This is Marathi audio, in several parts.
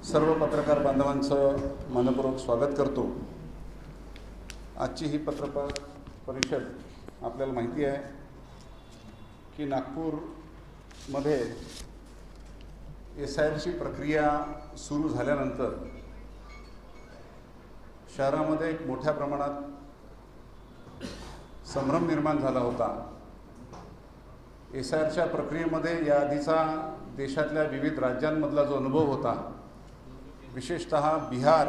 सर्व पत्रकार बांधवांचं मनपूर्वक स्वागत करतो। आजची ही पत्रकार परिषद आपल्याला माहिती आहे की नागपूरमध्ये SIRची प्रक्रिया सुरू झाल्यानंतर शहरामध्ये एक मोठ्या प्रमाणात संभ्रम निर्माण झाला होता। SIRच्या प्रक्रियेमध्ये या आधीचा देशातल्या विविध राज्यांमधला जो अनुभव होता, विशेषतः बिहार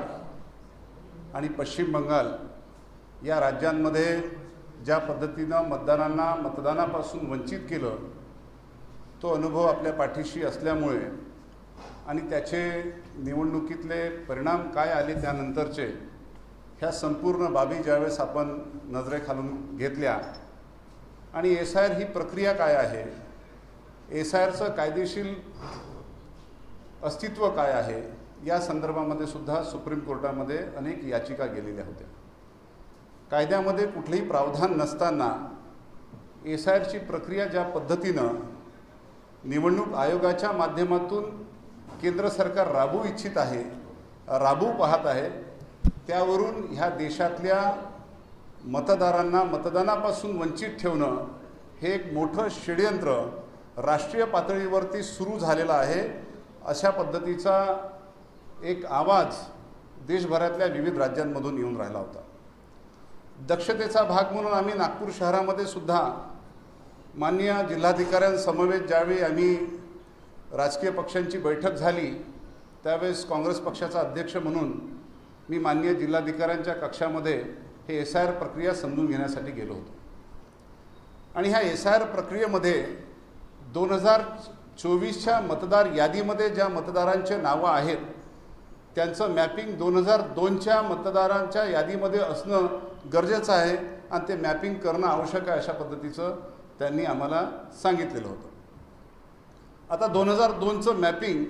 आणि पश्चिम बंगाल या राज्यांमध्ये ज्या पद्धतीनं मतदारांना मतदानापासून वंचित केलं, तो अनुभव आपल्या पाठीशी असल्यामुळे आणि त्याचे निवडणुकीतले परिणाम काय आले त्यानंतरचे ह्या संपूर्ण बाबी ज्यावेळेस आपण नजरेखालून घेतल्या आणि SIR ही प्रक्रिया काय आहे, SIRचं कायदेशीर अस्तित्व काय आहे, या संदर्भामध्ये सुद्धा सुप्रीम कोर्टामध्ये अनेक याचिका गेलेल्या होत्या। कायद्यामध्ये कुठलेही प्रावधान नसताना SIRची प्रक्रिया ज्या पद्धतीनं निवडणूक आयोगाच्या माध्यमातून केंद्र सरकार राबवू इच्छित आहे, राबवू पाहत आहे, त्यावरून ह्या देशातल्या मतदारांना मतदानापासून वंचित ठेवणं हे एक मोठं षड्यंत्र राष्ट्रीय पातळीवरती सुरू झालेला आहे। अशा पद्धतीचा एक आवाज देशभरातल्या विविध राज्यांमधून येऊन राहिला होता। दक्षतेचा भाग म्हणून आम्ही नागपूर शहरामध्ये सुद्धा माननीय जिल्हाधिकाऱ्यांसमवेत ज्यावेळी आम्ही राजकीय पक्षांची बैठक झाली, त्यावेळेस काँग्रेस पक्षाचा अध्यक्ष म्हणून मी माननीय जिल्हाधिकाऱ्यांच्या कक्षामध्ये हे SIR प्रक्रिया समजून घेण्यासाठी गेलो होतो। आणि ह्या SIR प्रक्रियेमध्ये 2024च्या मतदार यादीमध्ये ज्या मतदारांचे नावं आहेत त्यांचं मॅपिंग 2002च्या मतदारांच्या यादीमध्ये असणं गरजेचं आहे आणि ते मॅपिंग करणं आवश्यक आहे, अशा पद्धतीचं त्यांनी आम्हाला सांगितलेलं होतं। आता 2002चं मॅपिंग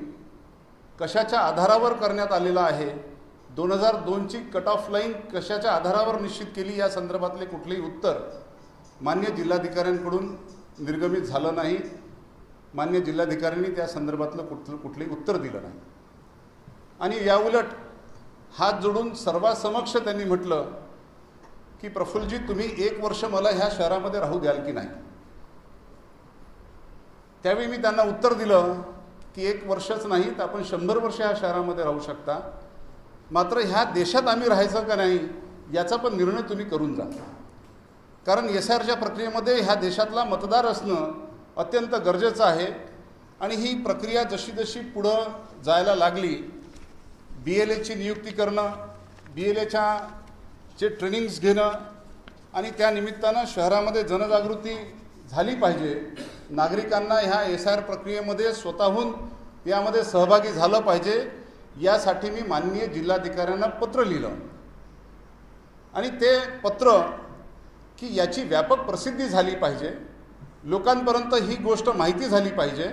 कशाच्या आधारावर करण्यात आलेलं आहे, 2002ची कट ऑफ लाईन कशाच्या आधारावर निश्चित केली, या संदर्भातले कुठलेही उत्तर मान्य जिल्हाधिकाऱ्यांकडून निर्गमित झालं नाही। मान्य जिल्हाधिकाऱ्यांनी त्या संदर्भातलं कुठलंही उत्तर दिलं नाही। आणि याउलट हात जोडून सर्वांसमक्ष त्यांनी म्हटलं की प्रफुल्लजी, तुम्ही 1 वर्ष मला ह्या शहरामध्ये राहू द्याल की नाही। त्यावेळी मी त्यांना उत्तर दिलं की 1 वर्षच नाही तर आपण 100 वर्ष ह्या शहरामध्ये राहू शकता, मात्र ह्या देशात आम्ही राहायचं का नाही याचा पण निर्णय तुम्ही करून जा। कारण SIRच्या प्रक्रियेमध्ये ह्या देशातला मतदार असणं अत्यंत गरजेचं आहे। आणि ही प्रक्रिया जशी जशी पुढं जायला लागली, BLAची नियुक्ती करणं, BLAच्या चे ट्रेनिंग्स घेणं आणि त्या निमित्तानं शहरामध्ये जनजागृती झाली पाहिजे, नागरिकांना ह्या SIR प्रक्रियेमध्ये स्वतःहून यामध्ये सहभागी झालं पाहिजे, यासाठी मी माननीय जिल्हाधिकाऱ्यांना पत्र लिहिलं। आणि ते पत्र की याची व्यापक प्रसिद्धी झाली पाहिजे, लोकांपर्यंत ही गोष्ट माहिती झाली पाहिजे।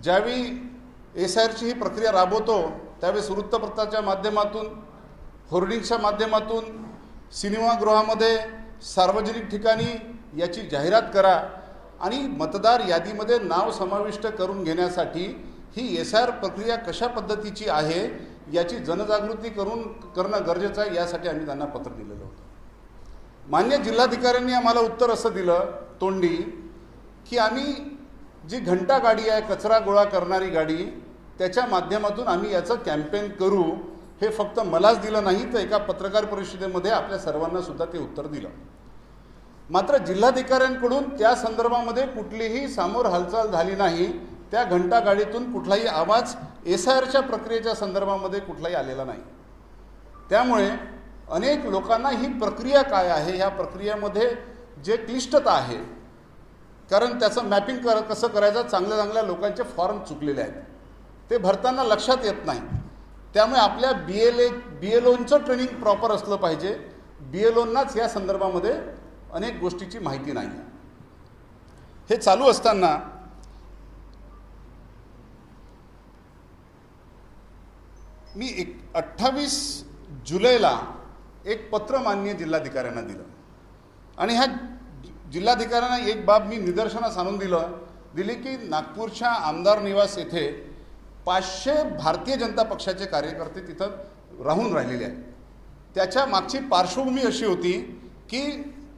ज्यावेळी SIRची ही प्रक्रिया राबवतो त्यावेळेस वृत्तपत्राच्या माध्यमातून, होर्डिंग्सच्या माध्यमातून, सिनेमागृहामध्ये, सार्वजनिक ठिकाणी याची जाहिरात करा आणि मतदार यादीमध्ये नाव समाविष्ट करून घेण्यासाठी ही SIR प्रक्रिया कशा पद्धतीची आहे याची जनजागृती करणं गरजेचं आहे, यासाठी आम्ही त्यांना पत्र दिलेलं होतं। मान्य जिल्हाधिकाऱ्यांनी आम्हाला उत्तर असं दिलं तोंडी की आम्ही जी घंटा गाडी आहे, कचरा गोळा करणारी गाडी, त्याच्या माध्यमातून आम्ही याचं कॅम्पेन करू। हे फक्त मलाच दिलं नाही तर एका पत्रकार परिषदेमध्ये आपल्या सर्वांना सुद्धा ते उत्तर दिलं। मात्र जिल्हाधिकाऱ्यांकडून त्या संदर्भामध्ये कुठलीही समोर हालचाल झाली नाही। त्या घंटा गाडीतून कुठलाही आवाज SIRच्या प्रक्रियेच्या संदर्भामध्ये कुठलाही आलेला नाही। त्यामुळे अनेक लोकांना ही प्रक्रिया काय आहे, ह्या प्रक्रियेमध्ये जे क्लिष्टता आहे, कारण त्याचं मॅपिंग कसं करायचं, चांगल्या चांगल्या लोकांचे फॉर्म चुकलेले आहेत, ते भरताना लक्षात येत नाही। त्यामुळे आपल्या BLOचं ट्रेनिंग प्रॉपर असलं पाहिजे। BLOंनाच या संदर्भामध्ये अनेक गोष्टीची माहिती नाही। हे चालू असताना मी 28 जुलैला एक पत्र माननीय जिल्हाधिकाऱ्यांना दिलं आणि ह्या जिल्हाधिकाऱ्यांना एक बाब मी निदर्शनास आणून दिली की नागपूरच्या आमदार निवास येथे 500 भारतीय जनता पक्षाचे कार्यकर्ते तिथं राहून राहिलेले आहेत. त्याच्या मागची पार्श्वभूमी अशी होती की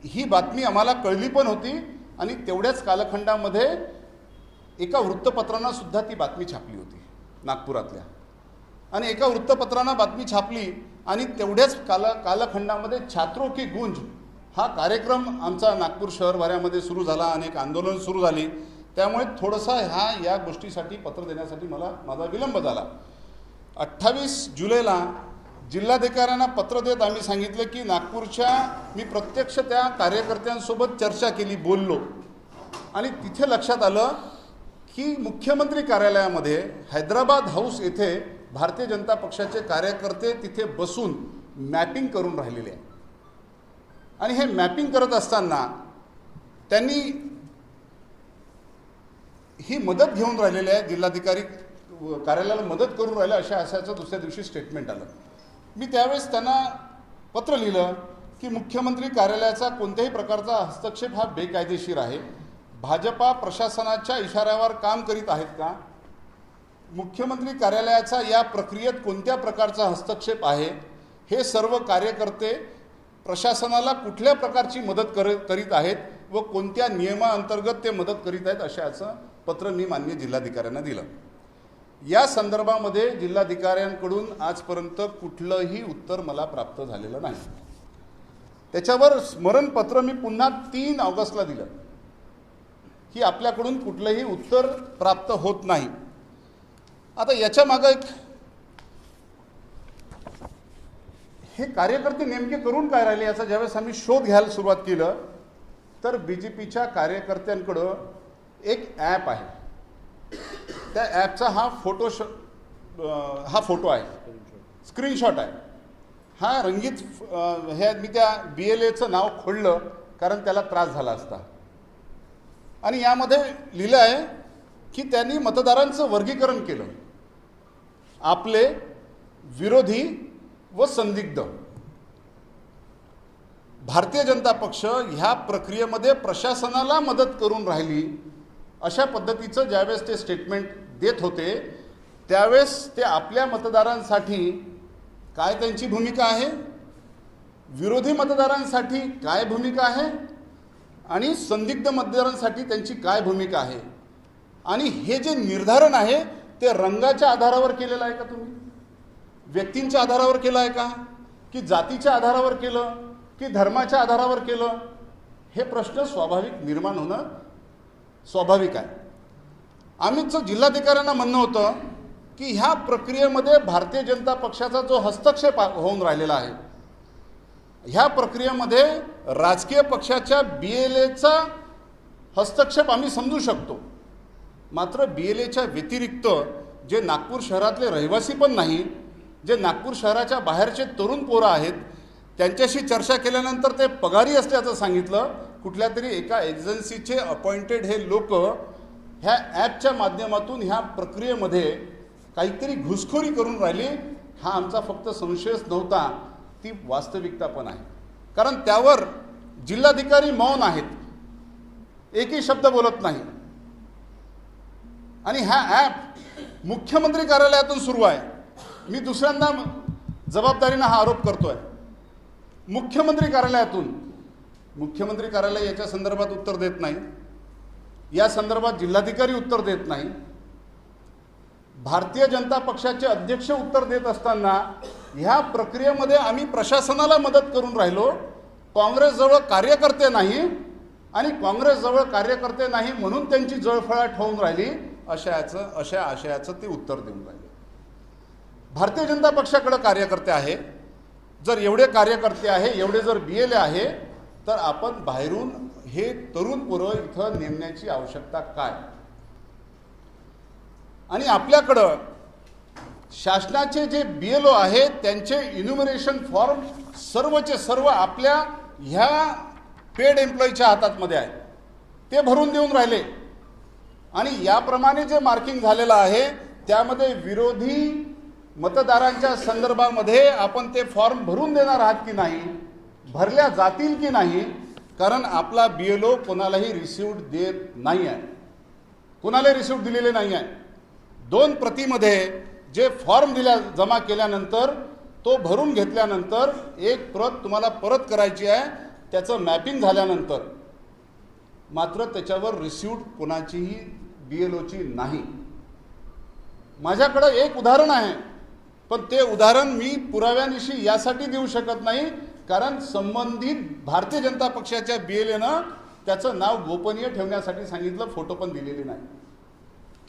ही बातमी आम्हाला कळली पण होती आणि तेवढ्याच कालखंडामध्ये एका वृत्तपत्रानं सुद्धा ती बातमी छापली होती नागपुरातल्या. आणि एका वृत्तपत्रानं बातमी छापली आणि तेवढ्याच कालखंडामध्ये छात्रों की गूंज हा कार्यक्रम आमचा नागपूर शहर भरामध्ये सुरू झाला. अनेक आंदोलन सुरू झाली. त्यामुळे थोडासा या गोष्टीसाठी पत्र देण्यासाठी माझा विलंब झाला. 28 जुलैला जिल्हाधिकाऱ्यांना पत्र देत आम्ही सांगितलं की मी प्रत्यक्ष त्या कार्यकर्त्यांसोबत चर्चा केली, बोललो आणि तिथे लक्षात आलं की मुख्यमंत्री कार्यालयामध्ये हैदराबाद हाऊस येथे भारतीय जनता पक्षाचे कार्यकर्ते तिथे बसून मॅपिंग करून राहिलेले आहे. आणि हे मॅपिंग करत असताना त्यांनी ही मदत घेऊन राहिलेली आहे, जिल्हाधिकारी कार्यालयाला मदत करून राहिलं अशाचं दुसऱ्या दिवशी स्टेटमेंट आलं. मी त्यावेळेस त्यांना पत्र लिहिलं की मुख्यमंत्री कार्यालयाचा कोणत्याही प्रकारचा हस्तक्षेप हा बेकायदेशीर आहे. भाजपा प्रशासनाच्या इशाऱ्यावर काम करीत आहेत का? मुख्यमंत्री कार्यालयाचा या प्रक्रियेत कोणत्या प्रकारचा हस्तक्षेप आहे? हे सर्व कार्यकर्ते प्रशासनाला कुठल्या प्रकारची मदत करीत आहेत व कोणत्या नियमाअंतर्गत ते मदत करीत आहेत अशाचं पत्र मी माननीय जिल्हाधिकाऱ्यांना दिलं. या संदर्भामध्ये जिल्हाधिकाऱ्यांकडून आजपर्यंत कुठलंही उत्तर मला प्राप्त झालेलं नाही. त्याच्यावर स्मरणपत्र मी पुन्हा 3 ऑगस्टला दिलं की आपल्याकडून कुठलंही उत्तर प्राप्त होत नाही. आता याच्या मागे हे कार्यकर्ते नेमके करून काय राहिले याचा ज्यावेळेस आम्ही शोध घ्यायला सुरुवात केलं तर बीजेपीच्या कार्यकर्त्यांकडं एक ॲप आहे. त्या ॲपचा हा फोटो आहे, स्क्रीनशॉट आहे. हा रंगीत हे मी त्या BLAचं नाव खोडलं कारण त्याला त्रास झाला असता. आणि यामध्ये लिहिलं आहे की त्यांनी मतदारांचं वर्गीकरण केलं, आपले, विरोधी व संदिग्ध. भारतीय जनता पक्ष ह्या प्रक्रियेमध्ये प्रशासनाला मदत करून राहिली अशा पद्धतीचं ज्यावेळेस ते स्टेटमेंट देत होते त्यावेळेस ते आपल्या मतदारांसाठी काय त्यांची भूमिका आहे, विरोधी मतदारांसाठी काय भूमिका आहे आणि संदिग्ध मतदारांसाठी त्यांची काय भूमिका आहे. आणि हे जे निर्धारण आहे ते रंगाच्या आधारावर केलेलं आहे का, तुम्ही व्यक्तींच्या आधारावर केलं आहे का, की जातीच्या आधारावर केलं, की धर्माच्या आधारावर केलं? हे प्रश्न निर्माण होणं स्वाभाविक आहे. आमचं जिल्हाधिकाऱ्यांना म्हणणं होतं की ह्या प्रक्रियेमध्ये भारतीय जनता पक्षाचा जो हस्तक्षेप होऊन राहिलेला आहे, ह्या प्रक्रियेमध्ये राजकीय पक्षाच्या BLAचा हस्तक्षेप आम्ही समजू शकतो. मात्र BLAच्या व्यतिरिक्त जे नागपूर शहरातले रहिवासी पण नाही, जे नागपूर शहराच्या बाहेरचे तरुण पोरं आहेत, त्यांच्याशी चर्चा केल्यानंतर ते पगारी असल्याचं सांगितलं. कुठल्या तरी एका एजन्सीचे अपॉइंटेड हे लोक ह्या ॲपच्या माध्यमातून ह्या प्रक्रियेमध्ये काहीतरी घुसखोरी करून राहिली. हा आमचा फक्त संशयच नव्हता, ती वास्तविकता पण आहे. कारण त्यावर जिल्हाधिकारी मौन आहेत, एकही शब्द बोलत नाही. आणि हा ॲप मुख्यमंत्री कार्यालयातून सुरू आहे. मी दुसऱ्यांदा जबाबदारीनं हा आरोप करतोय. मुख्यमंत्री कार्यालयातून. मुख्यमंत्री कार्यालय याच्या संदर्भात उत्तर देत नाही, या संदर्भात जिल्हाधिकारी उत्तर देत नाही. भारतीय जनता पक्षाचे अध्यक्ष उत्तर देत असताना ह्या प्रक्रियेमध्ये आम्ही प्रशासनाला मदत करून राहिलो, काँग्रेसजवळ कार्यकर्ते नाही आणि काँग्रेसजवळ कार्यकर्ते नाही म्हणून त्यांची जळफळाट होऊन राहिली अशा आशयाचं ते उत्तर देऊन राहिले. भारतीय जनता पक्षाकडे कार्यकर्ते आहे. जर एवढे कार्यकर्ते आहे, एवढे जर BLA आहे, तर आपण बाहेरून हे तरुण पोरं इथं नेमण्याची आवश्यकता काय? आणि आपल्याकडं शासनाचे जे BLO आहे त्यांचे इन्युमरेशन फॉर्म सर्वचे सर्व आपल्या ह्या पेड एम्प्लॉईच्या हातामध्ये आहे, ते भरून देऊन राहिले. आणि याप्रमाणे जे मार्किंग झालेलं आहे त्यामध्ये विरोधी मतदारांच्या संदर्भामध्ये आपण ते फॉर्म भरून देणार आहात की नाही, भरल्या जातील की नाही. कारण आपला BLO कोणालाही रिसिव्ड देत नाही आहे, कोणालाही रिसिव्ड दिलेले नाही आहे. 2 प्रतीमध्ये जे फॉर्म जमा केल्यानंतर तो भरून घेतल्यानंतर एक प्रत तुम्हाला परत करायची आहे. त्याचं मॅपिंग झाल्यानंतर मात्र त्याच्यावर रिसिव्ड कोणाचीही BLOची नाही. माझ्याकडे एक उदाहरण आहे, पण ते उदाहरण मी पुराव्यानिशी यासाठी देऊ शकत नाही कारण संबंधित भारतीय जनता पक्षाच्या BLAनं त्याचं नाव गोपनीय ठेवण्यासाठी सांगितलं, फोटो पण दिलेले नाही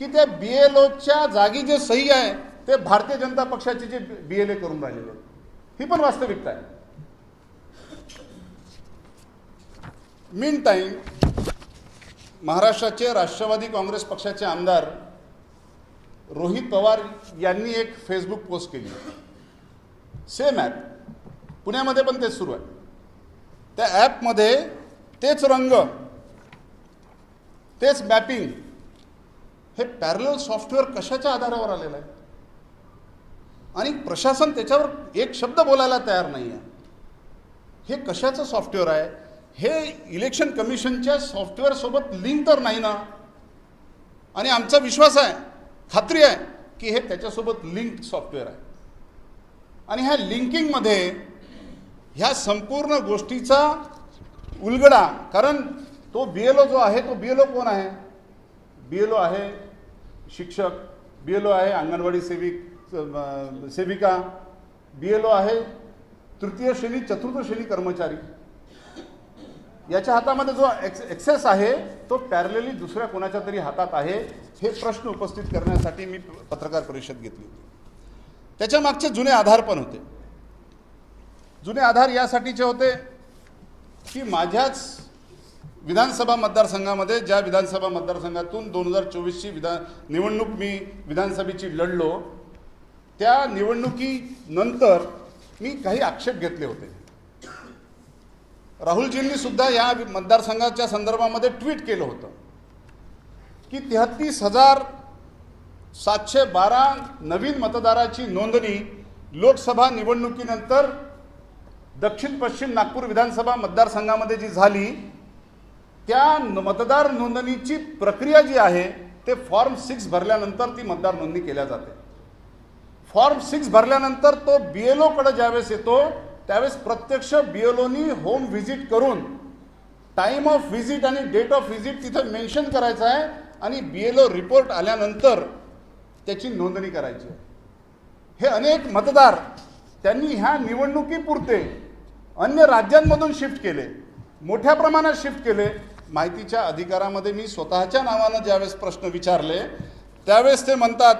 की त्या BLOच्या जागी जे सही आहे ते भारतीय जनता पक्षाचे जे BLA करून राहिलेले आहेत. ही पण वास्तविकता आहे. मीन टाईम महाराष्ट्राचे राष्ट्रवादी काँग्रेस पक्षाचे आमदार रोहित पवार यांनी एक फेसबुक पोस्ट केली. सेम ॲप पुण्यामध्ये पण तेच सुरू आहे. त्या ॲपमध्ये तेच रंग, तेच मॅपिंग, हे पॅरलल सॉफ्टवेअर कशाच्या आधारावर आलेलं आहे आणि प्रशासन त्याच्यावर एक शब्द बोलायला तयार नाही आहे. हे कशाचं सॉफ्टवेअर आहे? हे इलेक्शन कमिशनच्या सॉफ्टवेअरसोबत लिंक तर नाही ना. आणि आमचा विश्वास आहे, खात्री आहे की हे त्याच्यासोबत लिंक सॉफ्टवेअर आहे. आणि ह्या लिंकिंगमध्ये ह्या संपूर्ण गोष्टीचा उलगडा, कारण तो BLO जो आहे तो BLO कोण आहे? BLO आहे शिक्षक, BLO आहे अंगणवाडी सेविका, BLO आहे तृतीय श्रेणी चतुर्थ श्रेणी कर्मचारी. याच्या हातामध्ये जो ॲक्सेस आहे तो पॅरलली दुसऱ्या कोणाच्या तरी हातात आहे. हे प्रश्न उपस्थित करण्यासाठी मी पत्रकार परिषद घेतली होती. त्याच्या मागचे जुने आधार पण होते. जुने आधार यासाठीचे होते की माझ्याच विधानसभा मतदारसंघामध्ये, ज्या विधानसभा मतदारसंघातून 2024ची निवडणूक मी विधानसभेची लढलो, त्या निवडणुकीनंतर मी काही आक्षेप घेतले होते. राहुलजींनी सुद्धा या मतदारसंघाच्या संदर्भामध्ये ट्विट केलं होतं की 33,712 नवीन मतदाराची नोंदणी लोकसभा निवडणुकीनंतर दक्षिण पश्चिम नागपूर विधानसभा मतदारसंघामध्ये जी झाली, त्या मतदार नोंदणीची प्रक्रिया जी आहे ते फॉर्म 6 भरल्यानंतर ती मतदार नोंदणी केल्या जाते. फॉर्म 6 भरल्यानंतर तो BLOकडे ज्यावेळेस येतो त्यावेळेस प्रत्यक्ष BLOनी होम व्हिजिट करून टाईम ऑफ व्हिजिट आणि डेट ऑफ व्हिजिट तिथं मेन्शन करायचं आहे आणि BLO रिपोर्ट आल्यानंतर त्याची नोंदणी करायची आहे. हे अनेक मतदार त्यांनी ह्या निवडणुकीपुरते अन्य राज्यांमधून शिफ्ट केले, मोठ्या प्रमाणात शिफ्ट केले. माहितीच्या अधिकारामध्ये मी स्वतःच्या नावानं ज्यावेळेस प्रश्न विचारले त्यावेळेस ते म्हणतात,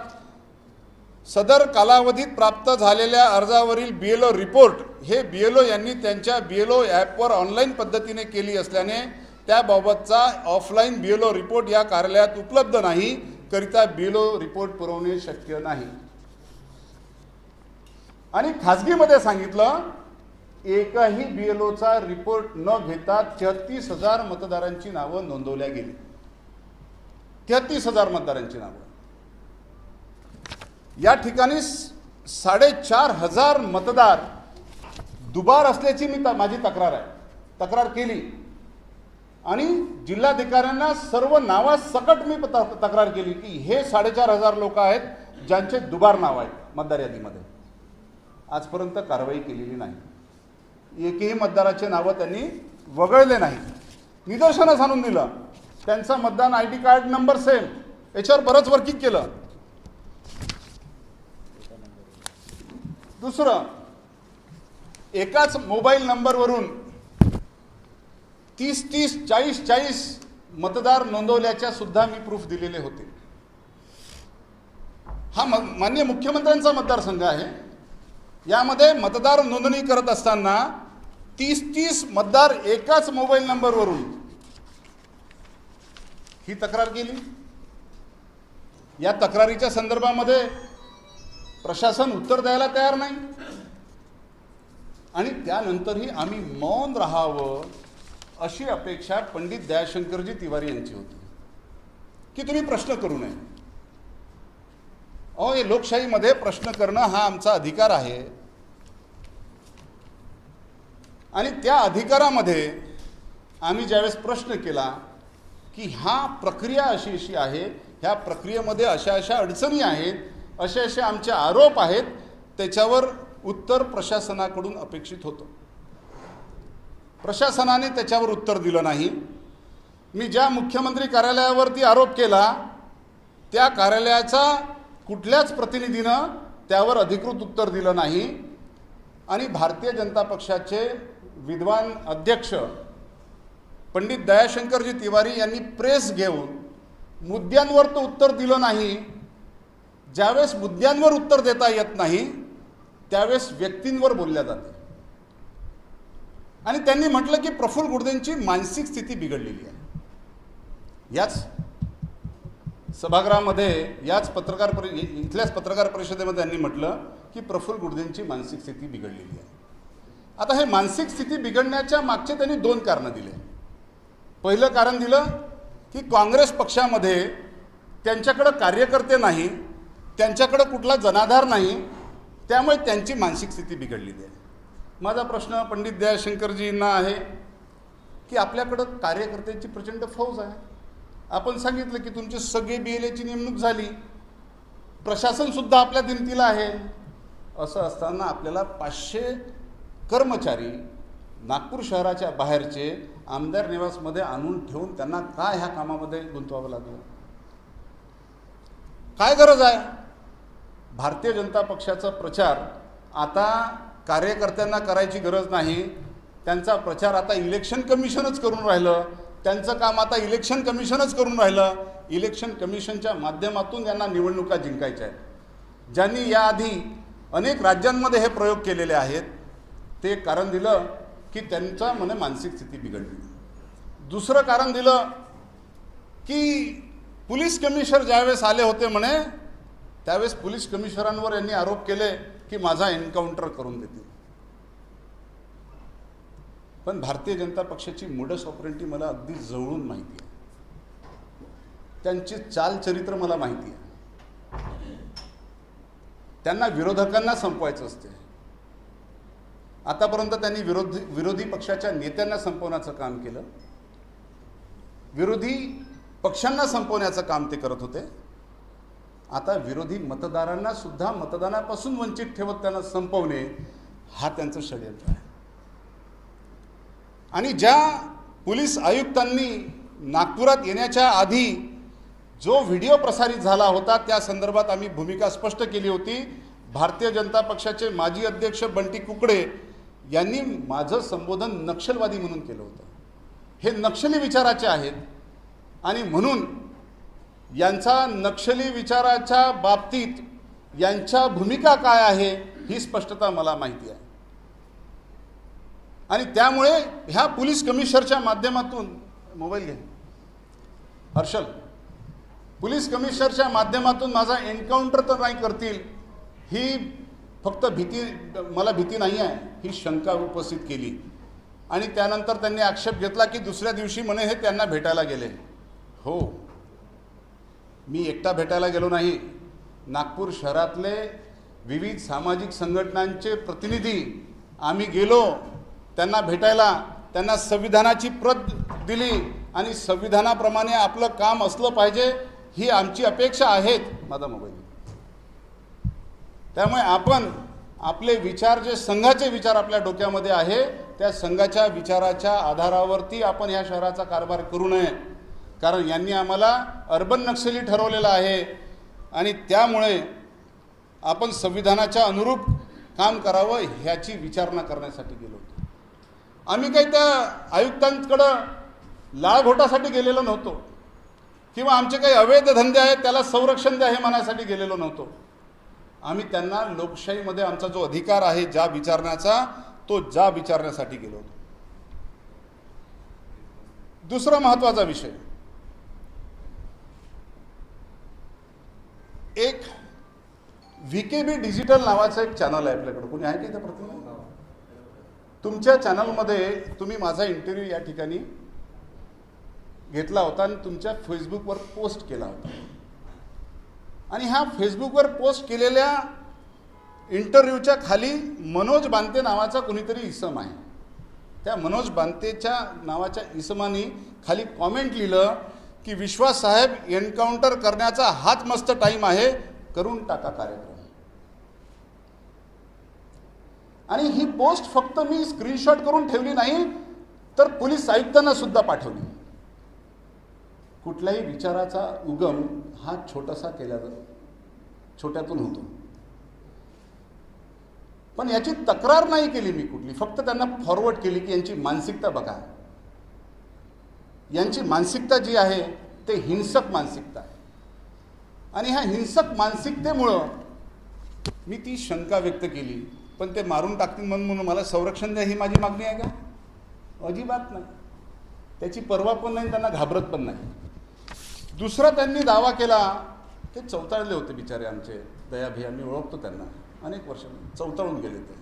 सदर कालावधीत प्राप्त झालेल्या अर्जावरील BLO रिपोर्ट हे BLO यांनी त्यांच्या BLO ॲपवर ऑनलाईन पद्धतीने केली असल्याने त्याबाबतचा ऑफलाईन BLO रिपोर्ट या कार्यालयात उपलब्ध नाही, करिता BLO रिपोर्ट पुरवणे शक्य नाही. आणि खाजगीमध्ये सांगितलं, एकही BLOचा रिपोर्ट न घेता 33,000 मतदारांची नावं नोंदवल्या गेली. 33,000 मतदारांची नावं. या ठिकाणी 4,500 मतदार दुबार असल्याची माझी तक्रार केली आणि जिल्हाधिकाऱ्यांना सर्व नावासकट मी तक्रार केली की हे 4,500 लोक आहेत ज्यांचे दुबार नाव आहे मतदार यादीमध्ये. आजपर्यंत कारवाई केलेली नाही. एकही मतदाराचे नावं त्यांनी वगळले नाही. निदर्शनास आणून दिलं, त्यांचा मतदान ID कार्ड नंबर सेम, याच्यावर बरंच वर्किंग केलं. दुसरं, एकाच मोबाईल नंबरवरून 30-30, 40-40 मतदार नोंदवल्याच्या सुद्धा मी प्रूफ दिलेले होते. हा माननीय मुख्यमंत्र्यांचा मतदारसंघ आहे. यामध्ये मतदार नोंदणी करत असताना 30-30 मतदार एकाच मोबाईल नंबरवरून ही तक्रार केली. या तक्रारीच्या संदर्भामध्ये प्रशासन उत्तर द्यायला तयार नाही आणि त्यानंतरही आम्ही मौन राहावं अशी अपेक्षा पंडित दयाशंकरजी तिवारी यांची होती की तुम्ही प्रश्न करू नये. हे लोकशाहीमध्ये प्रश्न करणं हा आमचा अधिकार आहे आणि त्या अधिकारामध्ये आम्ही ज्यावेळेस प्रश्न केला की हा प्रक्रिया अशी आहे ह्या प्रक्रियेमध्ये अशा अशा अडचणी आहेत, असे असे आमचे आरोप आहेत, त्याच्यावर उत्तर प्रशासनाकडून अपेक्षित होतं. प्रशासनाने त्याच्यावर उत्तर दिलं नाही. मी ज्या मुख्यमंत्री कार्यालयावरती आरोप केला त्या कार्यालयाचा कुठल्याच प्रतिनिधीनं त्यावर अधिकृत उत्तर दिलं नाही. आणि भारतीय जनता पक्षाचे विद्वान अध्यक्ष पंडित दयाशंकरजी तिवारी यांनी प्रेस घेऊन मुद्द्यांवर तो उत्तर दिलं नाही. ज्यावेळेस मुद्द्यांवर उत्तर देता येत नाही त्यावेळेस व्यक्तींवर बोलल्या जाते. आणि त्यांनी म्हटलं की प्रफुल्ल गुर्देंची मानसिक स्थिती बिघडलेली आहे. याच सभागृहामध्ये इथल्याच पत्रकार परिषदेमध्ये त्यांनी म्हटलं की प्रफुल्ल गुर्देंची मानसिक स्थिती बिघडलेली आहे. आता हे मानसिक स्थिती बिघडण्याच्या मागचे त्यांनी 2 कारणं दिले. पहिलं कारण दिलं की काँग्रेस पक्षामध्ये त्यांच्याकडं कार्यकर्ते नाही, त्यांच्याकडं कुठला जनाधार नाही, त्यामुळे त्यांची मानसिक स्थिती बिघडलेली आहे. माझा प्रश्न पंडित दयाशंकरजींना आहे की आपल्याकडं कार्यकर्त्यांची प्रचंड फौज आहे. आपण सांगितलं की तुमचे सगळे BLAची नेमणूक झाली, प्रशासनसुद्धा आपल्या दिमतीला आहे. असं असताना आपल्याला 500 कर्मचारी नागपूर शहराच्या बाहेरचे आमदार निवासमध्ये आणून ठेवून त्यांना काय ह्या कामामध्ये गुंतवावं लागलं? काय गरज आहे? भारतीय जनता पक्षाचा प्रचार आता कार्यकर्त्यांना करायची गरज नाही. त्यांचा प्रचार आता इलेक्शन कमिशनच करून राहिलं. त्यांचं काम आता इलेक्शन कमिशनच करून राहिलं. इलेक्शन कमिशनच्या माध्यमातून त्यांना निवडणुका जिंकायच्या आहेत. ज्यांनी याआधी अनेक राज्यांमध्ये हे प्रयोग केलेले आहेत ते कारण दिलं की त्यांचा मानसिक स्थिती बिघडली. दुसरं कारण दिलं की पोलीस कमिशनर ज्यावेळेस आले होते म्हणे त्यावेळेस पोलीस कमिशनरांवर यांनी आरोप केले की माझा एन्काउंटर करून देतील. पण भारतीय जनता पक्षाची मोडस ऑपरेंडी मला अगदी जवळून माहिती आहे. त्यांचे चालचरित्र मला माहिती आहे. त्यांना विरोधकांना संपवायचं असते. आतापर्यंत त्यांनी विरोधी पक्षाच्या नेत्यांना संपवण्याचं काम केलं, विरोधी पक्षांना संपवण्याचं काम ते करत होते. आता विरोधी मतदारांना सुद्धा मतदानापासून वंचित ठेवत त्यांना संपवणे हा त्यांचं षडयंत्र आहे. आणि ज्या पोलीस आयुक्तांनी नागपुरात येण्याच्या आधी जो व्हिडिओ प्रसारित झाला होता त्या संदर्भात आम्ही भूमिका स्पष्ट केली होती. भारतीय जनता पक्षाचे माजी अध्यक्ष बंटी कुकडे यांनी माझं संबोधन नक्षलवादी म्हणून केलं होतं. हे नक्षली विचाराचे आहेत आणि म्हणून यांचा नक्षली विचाराच्या बाबतीत यांच्या भूमिका काय आहे ही स्पष्टता मला माहिती आहे. आणि त्यामुळे ह्या पोलीस कमिशनरच्या माध्यमातून मोबाईल घे हर्षल, पोलीस कमिशनरच्या माध्यमातून माझा एन्काउंटर तर नाही करतील ही फक्त मला भीती नाही आहे, ही शंका उपस्थित केली. आणि त्यानंतर त्यांनी आक्षेप घेतला की दुसऱ्या दिवशी म्हणे हे त्यांना भेटायला गेले. हो, मी एकटा भेटायला गेलो नाही. नागपूर शहरातले विविध सामाजिक संघटनांचे प्रतिनिधी आम्ही गेलो त्यांना भेटायला. त्यांना संविधानाची प्रत दिली आणि संविधानाप्रमाणे आपलं काम असलं पाहिजे ही आमची अपेक्षा आहेत. माझा मोबाईल. त्यामुळे आपण आपले विचार जे संघाचे विचार आपल्या डोक्यामध्ये आहे त्या संघाच्या विचाराच्या आधारावरती आपण ह्या शहराचा कारभार करू नये. कारण यांनी आम्हाला अर्बन नक्षली ठरवलेलं आहे आणि त्यामुळे आपण संविधानाच्या अनुरूप काम करावं ह्याची विचारणा करण्यासाठी गेलो होतो. आम्ही काही त्या आयुक्तांकडं लाळघोटासाठी गेलेलो नव्हतो किंवा आमचे काही अवैध धंदे आहेत त्याला संरक्षण द्या हे म्हणायसाठी गेलेलो नव्हतो. आम्ही त्यांना लोकशाहीमध्ये आमचा जो अधिकार आहे ज्या विचारण्याचा तो जा विचारण्यासाठी गेलो होतो. दुसरा महत्त्वाचा विषय, एक VKB डिजिटल नावाचं एक चॅनल आहे आपल्याकडे. कोणी आहे की इथं प्रतिनिधी? तुमच्या चॅनलमध्ये तुम्ही माझा इंटरव्ह्यू या ठिकाणी घेतला होता आणि तुमच्या फेसबुकवर पोस्ट केला होता. आणि ह्या फेसबुकवर पोस्ट केलेल्या इंटरव्ह्यूच्या खाली मनोज बांते नावाचा कोणीतरी इसम आहे. त्या मनोज बांतेच्या नावाच्या इसमानी खाली कॉमेंट लिहिलं की विश्वास साहेब एन्काउंटर करण्याचा हाच मस्त टाईम आहे, करून टाका कार्यक्रम. आणि ही पोस्ट फक्त मी स्क्रीनशॉट करून ठेवली नाही, तर पोलीस आयुक्तांना सुद्धा पाठवली. कुठल्याही विचाराचा उगम हा छोटासा केला जातो, छोट्यातून होतो. पण याची तक्रार नाही केली मी कुठली, फक्त त्यांना फॉरवर्ड केली की यांची मानसिकता बघा. यांची मानसिकता जी आहे ते हिंसक मानसिकता आहे. आणि ह्या हिंसक मानसिकतेमुळं मी ती शंका व्यक्त केली. पण ते मारून टाकतील म्हणून मला संरक्षण द्या ही माझी मागणी आहे का? अजिबात नाही. त्याची पर्वा पण नाही, त्यांना घाबरत पण नाही. दुसरा त्यांनी दावा केला, ते चौताळले होते बिचारे आमचे दयाभी, मी ओळखतो त्यांना, अनेक वर्ष चौताळून गेले ते,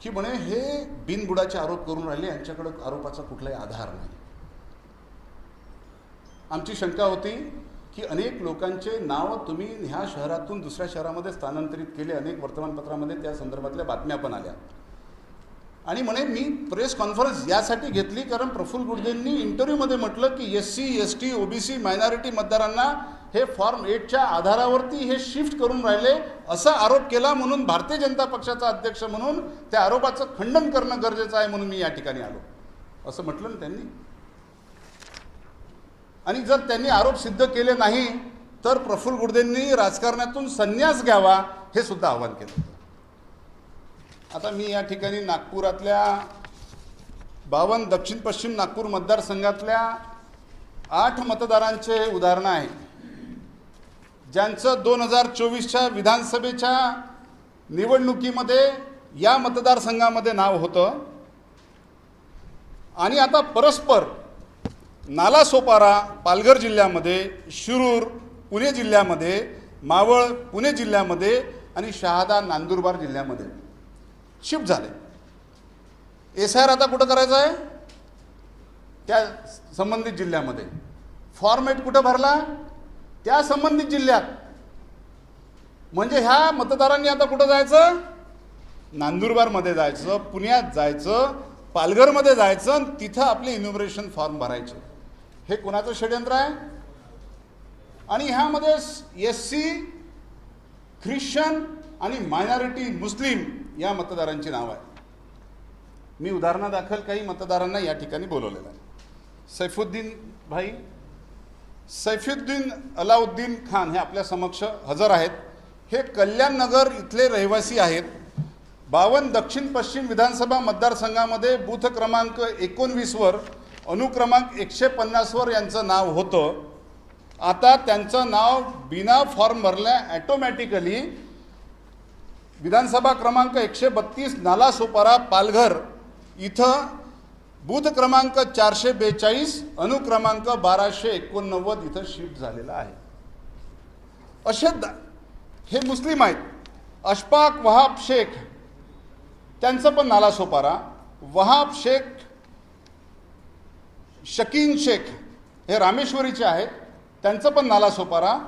की म्हणे हे बिनबुडाचे आरोप करून राहिले, यांच्याकडे आरोपाचा कुठलाही आधार नाही. आमची शंका होती की अनेक लोकांचे नाव तुम्ही ह्या शहरातून दुसऱ्या शहरामध्ये स्थानांतरित केले. अनेक वर्तमानपत्रामध्ये त्या संदर्भातल्या बातम्या पण आल्या. आणि म्हणे मी प्रेस कॉन्फरन्स यासाठी घेतली कारण प्रफुल्ल गुडगेंनी इंटरव्ह्यूमध्ये म्हटलं की SC ST OBC मायनॉरिटी मतदारांना हे फॉर्म 8च्या आधारावरती हे शिफ्ट करून राहिले असा आरोप केला. म्हणून भारतीय जनता पक्षाचा अध्यक्ष म्हणून त्या आरोपाचं खंडन करणं गरजेचं आहे, म्हणून मी या ठिकाणी आलो, असं म्हटलं ना त्यांनी. आणि जर त्यांनी आरोप सिद्ध केले नाही तर प्रफुल्ल गुडगेंनी राजकारणातून संन्यास घ्यावा, हे सुद्धा आवाहन केलं. आता मी या ठिकाणी नागपुरातल्या 52 दक्षिण पश्चिम नागपूर मतदारसंघातल्या 8 मतदारांचे उदाहरणं आहे, ज्यांचं 2024च्या विधानसभेच्या निवडणुकीमध्ये या मतदारसंघामध्ये नाव होतं. आणि आता परस्पर नालासोपारा पालघर जिल्ह्यामध्ये, शिरूर पुणे जिल्ह्यामध्ये, मावळ पुणे जिल्ह्यामध्ये आणि शहादा नंदुरबार जिल्ह्यामध्ये शिफ्ट झाले. SIR आता कुठं करायचं आहे? त्या संबंधित जिल्ह्यामध्ये. फॉर्मेट कुठं भरला? त्या संबंधित जिल्ह्यात. म्हणजे ह्या मतदारांनी आता कुठं जायचं? नंदुरबारमध्ये जायचं, पुण्यात जायचं, पालघरमध्ये जायचं आणि तिथं आपले इन्युमरेशन फॉर्म भरायचे. हे कोणाचं षडयंत्र आहे? आणि ह्यामध्ये SC, ख्रिश्चन आणि मायनॉरिटी मुस्लिम या मतदारांची नाव आहे. मी उदाहरणादाखल काही मतदारांना या ठिकाणी बोलवलेलं आहे. सैफुद्दीन अलाउद्दीन खान हे आपल्या समक्ष हजर आहेत. हे कल्याण नगर इथले रहिवासी आहेत. 52 दक्षिण पश्चिम विधानसभा मतदारसंघामध्ये बूथ क्रमांक 19 वर अनुक्रमांक 150 वर यांचं नाव होतं. आता त्यांचं नाव बिना फॉर्म भरल्या ॲटोमॅटिकली विधानसभा क्रमांक 132 नालासोपारा पालघर इथं बूथ क्रमांक 442 अनुक्रमांक 1289 इथं शिफ्ट झालेला आहे. अशद हे मुस्लिम आहेत. अशफाक वहाब शेख त्यांचं पण नालासोपारा. वहाब शेख, शकीन शेख हे रामेश्वरीचे आहेत, त्यांचं पण नालासोपारा.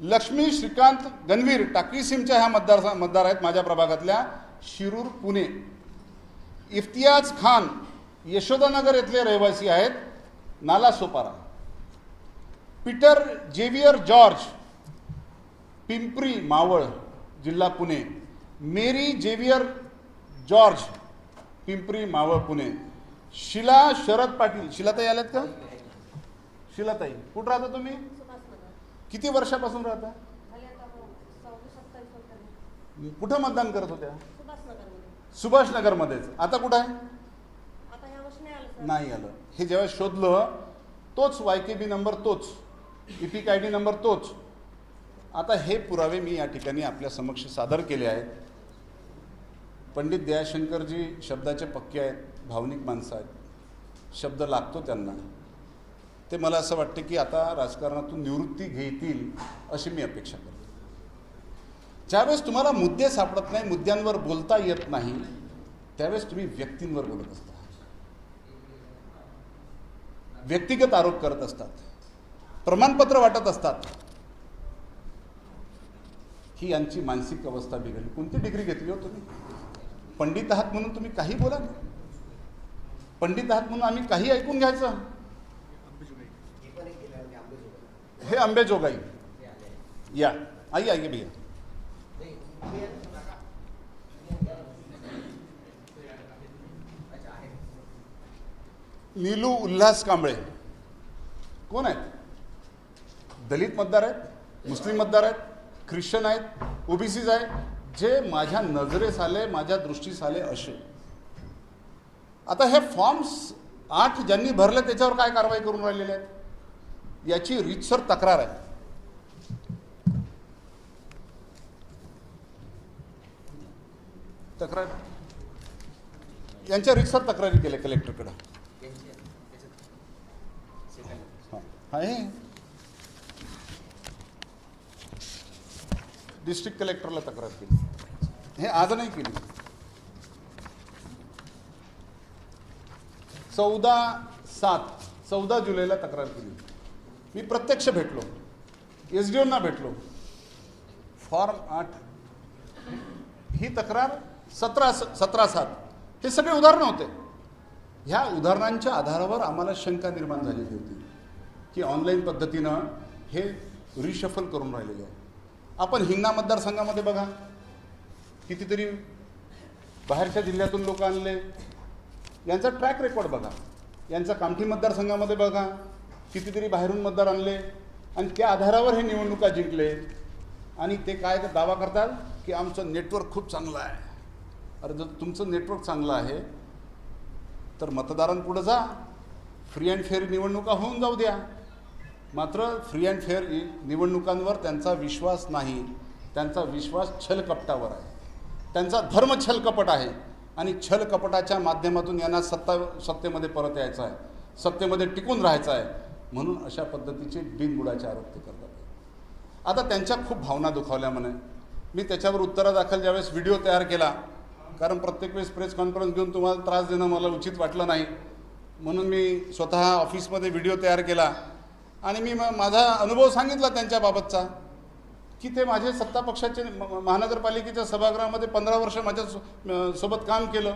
लक्ष्मी श्रीकांत गणवीर टाकळीसिमच्या ह्या मतदार आहेत माझ्या प्रभागातल्या, शिरूर पुणे. इफ्तियाज खान यशोदानगर येथले रहिवासी आहेत, Nalasopara. Peter Xavier George Pimpri Maval जिल्हा Pune. Mary Xavier George Pimpri Maval Pune. Shila Sharad Patil. शिलाताई आल्यात का? शिलाताई कुठं राहता तुम्ही? किती वर्षापासून राहता? कुठं मतदान करत होत्या? सुभाषनगरमध्येच. आता कुठं आहे? नाही आलं. हे जेव्हा शोधलं तोच YKB नंबर, तोच EPIC ID नंबर, तोच. आता हे पुरावे मी या ठिकाणी आपल्या समक्ष सादर केले आहेत. पंडित दयाशंकरजी शब्दाचे पक्के आहेत, भावनिक माणसं आहेत, शब्द लागतो त्यांना. ते मला असं वाटते की आता राजकारणातून निवृत्ती घेतील अशी मी अपेक्षा करतो. ज्यावेळेस तुम्हाला मुद्दे सापडत नाही, मुद्द्यांवर बोलता येत नाही, त्यावेळेस तुम्ही व्यक्तींवर बोलत असता, व्यक्तिगत आरोप करत असतात, प्रमाणपत्र वाटत असतात. ही यांची मानसिक अवस्था बिघडली. कोणती डिग्री घेतली हो तुम्ही? पंडित आहात म्हणून तुम्ही काही बोला ना. पंडित आहात म्हणून आम्ही काही ऐकून घ्यायचं? हे अंबेजोगाई, या आइए आइए भैया. नीलू उल्हास कांबळे कोण आहेत? दलित मतदार आहेत, मुस्लिम मतदार आहेत, ख्रिश्चन आहेत, ओबीसीज आहेत, जे माझ्या नजरेस आले, माझ्या दृष्टीस आले असे. आता हे फॉर्म्स 8 ज्यांनी भरले त्याच्यावर काय कारवाई करून राहिलेले आहेत, याची रीतसर तक्रार आहे. तक्रार यांच्या रीतसर तक्रारी केल्या कलेक्टरकडे. आहे डिस्ट्रिक्ट कलेक्टरला तक्रार केली. हे आज नाही केली. 14 जुलैला तक्रार केली. मी प्रत्यक्ष भेटलो, SDOना भेटलो. फॉर्म 8 ही तक्रार 17/7 हे सगळे उदाहरणं होते. ह्या उदाहरणांच्या आधारावर आम्हाला शंका निर्माण झालेली होती की ऑनलाईन पद्धतीनं हे रिशफल करून राहिलेले आहे. आपण हिंगणा मतदारसंघामध्ये बघा, कितीतरी बाहेरच्या जिल्ह्यातून लोक आणले, यांचा ट्रॅक रेकॉर्ड बघा. यांचा कामठी मतदारसंघामध्ये बघा, कितीतरी बाहेरून मतदार आणले आणि त्या आधारावर हे निवडणुका जिंकले. आणि ते काय दावा करतात की आमचं नेटवर्क खूप चांगलं आहे. अरे जर तुमचं नेटवर्क चांगलं आहे तर मतदारांपुढं जा, फ्री अँड फेअर निवडणुका होऊन जाऊ द्या. मात्र फ्री अँड फेअर निवडणुकांवर त्यांचा विश्वास नाही. त्यांचा विश्वास छलकपटावर आहे. त्यांचा धर्म छलकपट आहे आणि छलकपटाच्या माध्यमातून यांना सत्तेमध्ये परत यायचं आहे, सत्तेमध्ये टिकून राहायचं आहे. म्हणून अशा पद्धतीचे बिनबुडाचे आरोप ते करतात. आता त्यांच्या खूप भावना दुखावल्या म्हणे. मी त्याच्यावर उत्तरादाखल ज्यावेळेस व्हिडिओ तयार केला, कारण प्रत्येक वेळेस प्रेस कॉन्फरन्स घेऊन तुम्हाला त्रास देणं मला उचित वाटलं नाही, म्हणून मी स्वतः ऑफिसमध्ये व्हिडिओ तयार केला आणि मी माझा अनुभव सांगितला त्यांच्याबाबतचा की ते माझे सत्ता पक्षाचे महानगरपालिकेच्या सभागृहामध्ये 15 वर्ष माझ्या सोबत काम केलं.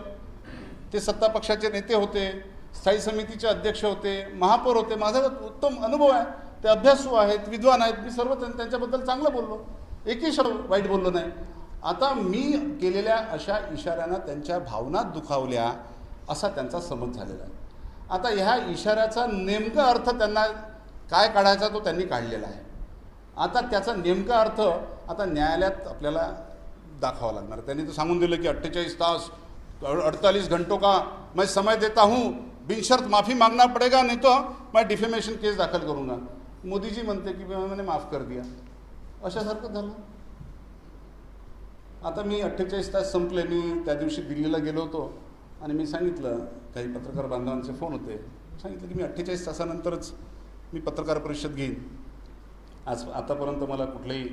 ते सत्ता पक्षाचे नेते होते, स्थायी समितीचे अध्यक्ष होते, महापौर होते. माझा उत्तम अनुभव आहे. ते अभ्यासू आहेत, विद्वान आहेत. मी सर्व त्यांच्याबद्दल चांगलं बोललो, एकही शब्द वाईट बोललो नाही. आता मी केलेल्या अशा इशाऱ्यांना त्यांच्या भावना दुखावल्या असा त्यांचा समज झालेला आहे. आता ह्या इशाऱ्याचा नेमका अर्थ त्यांना काय काढायचा तो त्यांनी काढलेला आहे. आता त्याचा नेमका अर्थ आता न्यायालयात आपल्याला दाखवावा लागणार. त्यांनी तर सांगून दिलं की 48 तास 48 घंटों का मैं समय देता हूँ, बिनशर्त माफ़ी मांगना पड़ेगा, नहीं तो मैं डिफेमेशन केस दाखल करूँगा. मोदीजी म्हणते की मैंने माफ़ कर दिया, अशासारखं झालं. आता मी 48 तास संपले. मी त्या दिवशी दिल्लीला गेलो होतो आणि मी सांगितलं, काही पत्रकार बांधवांचे फोन होते, सांगितलं की मी 48 तासानंतरच मी पत्रकार परिषद घेईन. आतापर्यंत मला कुठल्याही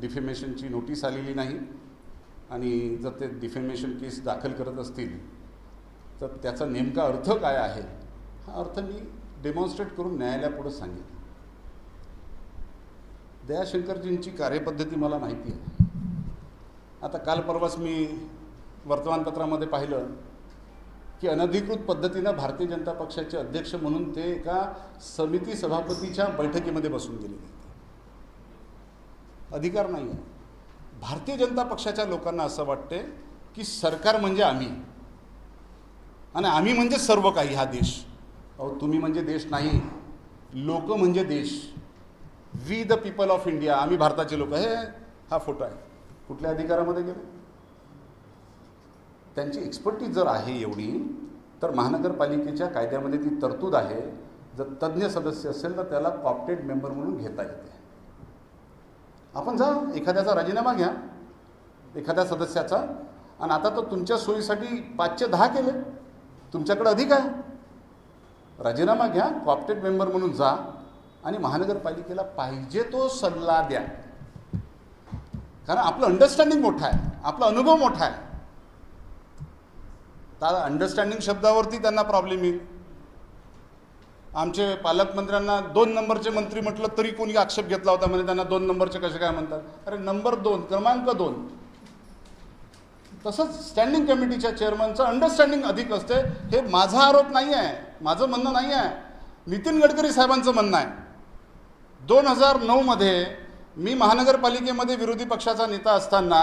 डिफेमेशनची नोटीस आलेली नाही आणि जर ते डिफेमेशन केस दाखल करत असतील तर त्याचा नेमका अर्थ काय आहे हा अर्थ मी डेमॉन्स्ट्रेट करून न्यायालयापुढे सांगेन. दयाशंकरजींची कार्यपद्धती मला माहिती आहे. आता काल परवाच मी वर्तमानपत्रामध्ये पाहिलं की अनधिकृत पद्धतीनं भारतीय जनता पक्षाचे अध्यक्ष म्हणून ते एका समिती सभापतीच्या बैठकीमध्ये बसून गेलेले. अधिकार नाही आहे. भारतीय जनता पक्षाच्या लोकांना असं वाटते की सरकार म्हणजे आम्ही आणि आम्ही म्हणजे सर्व काही हा देश. अहो तुम्ही म्हणजे देश नाही, लोक म्हणजे देश. We the people of India, आम्ही भारताचे लोक. हे हा फोटो आहे. कुठल्या अधिकारामध्ये गेले? त्यांची एक्सपर्टीज जर आहे एवढी तर महानगरपालिकेच्या कायद्यामध्ये ती तरतूद आहे, जर तज्ज्ञ सदस्य असेल तर त्याला कॉप्टेड मेंबर म्हणून घेता येते. आपण जा एखाद्याचा राजीनामा घ्या, एखाद्या सदस्याचा, आणि आता तर तुमच्या सोयीसाठी 5चे 10 केले. तुमच्याकडे अधिक आहे. राजीनामा घ्या, कॉप्टेड मेंबर म्हणून जा आणि महानगरपालिकेला पाहिजे तो सल्ला द्या. कारण आपलं अंडरस्टँडिंग मोठं आहे, आपला अनुभव मोठा आहे. तर अंडरस्टँडिंग शब्दावरती त्यांना प्रॉब्लेम येईल. आमचे पालकमंत्र्यांना 2 नंबरचे मंत्री म्हटलं तरी कोणी आक्षेप घेतला होता, म्हणजे त्यांना 2 नंबरचे कसे काय म्हणतात. अरे नंबर 2, क्रमांक 2. तसंच स्टँडिंग कमिटीच्या चेअरमनचं अंडरस्टँडिंग अधिक असते. हे माझा आरोप नाही आहे, माझं म्हणणं नाही आहे, नितीन गडकरी साहेबांचं म्हणणं आहे. 2009मध्ये मी महानगरपालिकेमध्ये विरोधी पक्षाचा नेता असताना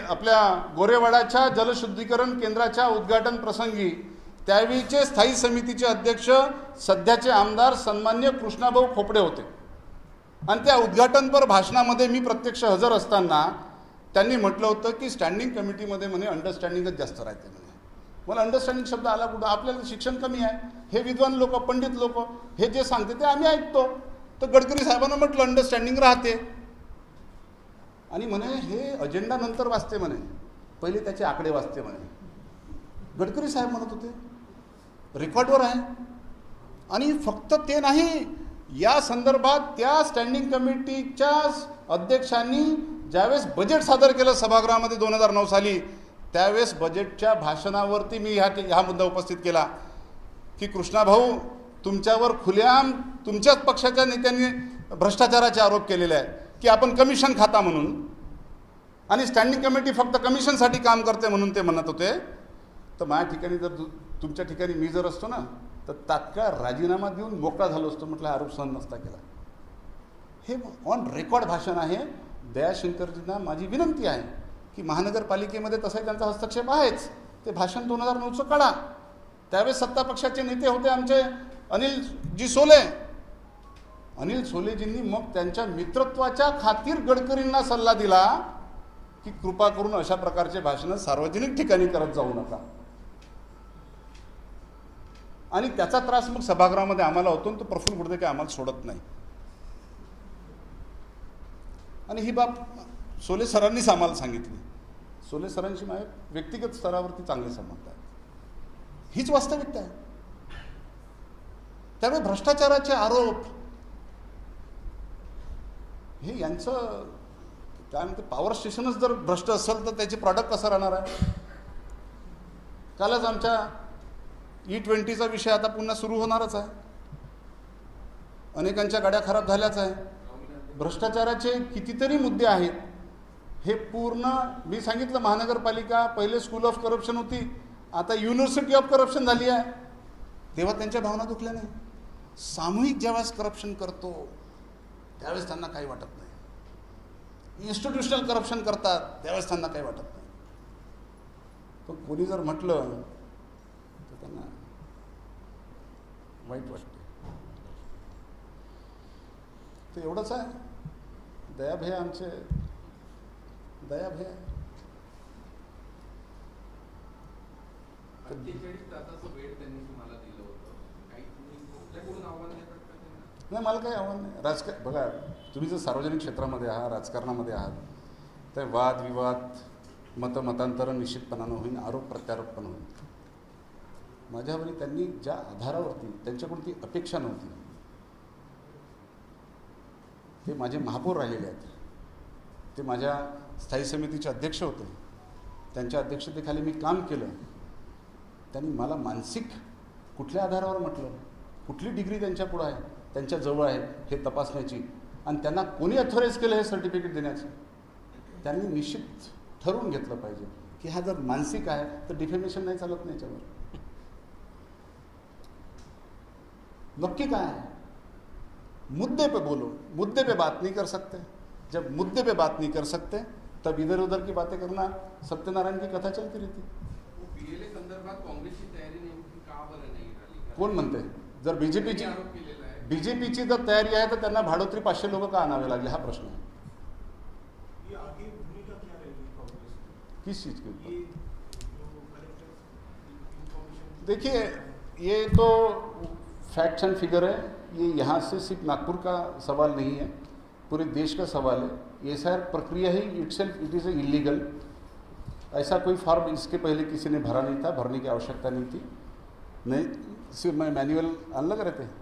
आपल्या गोरेवाडाच्या जलशुद्धीकरण केंद्राच्या उद्घाटन प्रसंगी त्यावेळीचे स्थायी समितीचे अध्यक्ष सध्याचे आमदार सन्मान्य कृष्णाभाऊ खोपडे होते आणि त्या उद्घाटनपर भाषणामध्ये मी प्रत्यक्ष हजर असताना त्यांनी म्हटलं होतं की स्टँडिंग कमिटीमध्ये म्हणे अंडरस्टँडिंगच जास्त राहते म्हणे. मला अंडरस्टँडिंग शब्द आला कुठं? आपल्याला शिक्षण कमी आहे, हे विद्वान लोक पंडित लोक हे जे सांगते ते आम्ही ऐकतो. तर गडकरी साहेबांना म्हटलं अंडरस्टँडिंग राहते आणि म्हणे हे अजेंडा नंतर वाचते म्हणे, पहिले त्याचे आकडे वाचते म्हणे. गडकरी साहेब म्हणत होते, रेकॉर्डवर आहे. आणि फक्त ते नाही, या संदर्भात त्या स्टँडिंग कमिटीच्या अध्यक्षांनी ज्यावेळेस बजेट सादर केलं सभागृहामध्ये 2009 साली, त्यावेळेस बजेटच्या भाषणावरती मी हा मुद्दा उपस्थित केला की कृष्णाभाऊ, तुमच्यावर खुलेआम तुमच्याच पक्षाच्या नेत्यांनी भ्रष्टाचाराचे आरोप केलेले आहेत की आपण कमिशन खाता म्हणून, आणि स्टँडिंग कमिटी फक्त कमिशनसाठी काम करते म्हणून ते म्हणत होते. तर माझ्या ठिकाणी जर तुमच्या ठिकाणी मी जर असतो ना तर तात्काळ राजीनामा देऊन मोकळा झालो असतो, म्हटलं आरोप सहन नसता केला. हे ऑन रेकॉर्ड भाषण आहे. दयाशंकरजींना माझी विनंती आहे की महानगरपालिकेमध्ये तसाही त्यांचा हस्तक्षेप आहेच, ते भाषण 2009चं काढा. त्यावेळेस सत्ता पक्षाचे नेते होते आमचे अनिलजी सोले. अनिल सोलेजींनी मग त्यांच्या मित्रत्वाच्या खातीर गडकरींना सल्ला दिला की कृपा करून अशा प्रकारचे भाषणं सार्वजनिक ठिकाणी करत जाऊ नका. आणि त्याचा त्रास मग सभागृहामध्ये आम्हाला होतो, तो प्रफुल्ल गुडदे काही आम्हाला सोडत नाही. आणि ही बाब सोले सरांनीच आम्हाला सांगितली. सोले सरांशी माझ्या व्यक्तिगत स्तरावरती चांगले संबंध आहेत, हीच वास्तविकता आहे. त्यामुळे भ्रष्टाचाराचे आरोप हे यांचं काय म्हणते, पॉवर स्टेशनच जर भ्रष्ट असेल तर त्याचे प्रॉडक्ट कसं राहणार आहे? कालच आमच्या E20चा विषय आता पुन्हा सुरू होणारच आहे. अनेकांच्या गाड्या खराब झाल्याच आहे. भ्रष्टाचाराचे कितीतरी मुद्दे आहेत. हे पूर्ण मी सांगितलं, महानगरपालिका पहिले स्कूल ऑफ करप्शन होती, आता युनिव्हर्सिटी ऑफ करप्शन झाली आहे. तेव्हा त्यांच्या भावना दुखल्या नाही. सामूहिक ज्यावेळेस करप्शन करतो त्यावेळेस त्यांना काही वाटत नाही. इन्स्टिट्यूशनल करप्शन करतात त्यावेळेस त्यांना काही वाटत नाही. पण कोणी जर म्हटलं तर त्यांना वाईट वाटते. तर एवढंच आहे. दयाभय आमचे दयाभय. 48 तासाचं वेळ त्यांनी तुम्हाला दिलं होतं, काही तुम्ही कुठल्याकडून आव्हान देतात का त्यांना? नाही, मला काही आव्हान नाही. राजकारण बघा, तुम्ही जर सार्वजनिक क्षेत्रामध्ये आहात, राजकारणामध्ये आहात, तर वादविवाद मतांतरण निश्चितपणानं होईल, आरोप प्रत्यारोप पण होईल. माझ्यावरील त्यांनी ज्या आधारावरती त्यांच्याकडून ती अपेक्षा नव्हती, ते माझे महापौर राहिलेले आहेत, ते माझ्या स्थायी समितीचे अध्यक्ष होते, त्यांच्या अध्यक्षतेखाली मी काम केलं. त्यांनी मला मानसिक कुठल्या आधारावर म्हटलं, कुठली डिग्री त्यांच्या पुढं आहे, त्यांच्याजवळ आहे हे तपासण्याची, आणि त्यांना कोणी अथॉराईज केलं हे सर्टिफिकेट देण्याचं, त्यांनी निश्चित ठरवून घेतलं पाहिजे की हा जर मानसिक आहे तर डिफेमेशन नाही चालत नाही याच्यावर. नक्की काय है? मुद्दे पे बोलो, मुद्दे पे बात नहीं कर सकते. जब मुद्दे पे बात नहीं कर सकते तब इधर उधर की बातें करना सत्यनारायण की कथा चलती रहती. बीएलए संदर्भात काँग्रेसची तयारी नेमकी का बरं नाही झाली? कोण म्हणते? जर बीजेपीची जर तयारी आहे तर त्यांना भाडोत्री 500 लोक का आणावे लागले, हा प्रश्न आहे. किस चीज के ऊपर? देखिए, ये तो फैक्ट्स एंड फिगर है. ये यहाँ से सिर्फ नागपुर का सवाल नहीं है, पूरे देश का सवाल है. ये सारी प्रक्रिया ही इटसेल्फ इट इज़ इलीगल. ऐसा कोई फॉर्म इसके पहले किसी ने भरा नहीं था, भरने की आवश्यकता नहीं थी. नहीं, सिर्फ मैं मैनुअल अलग रहते हैं,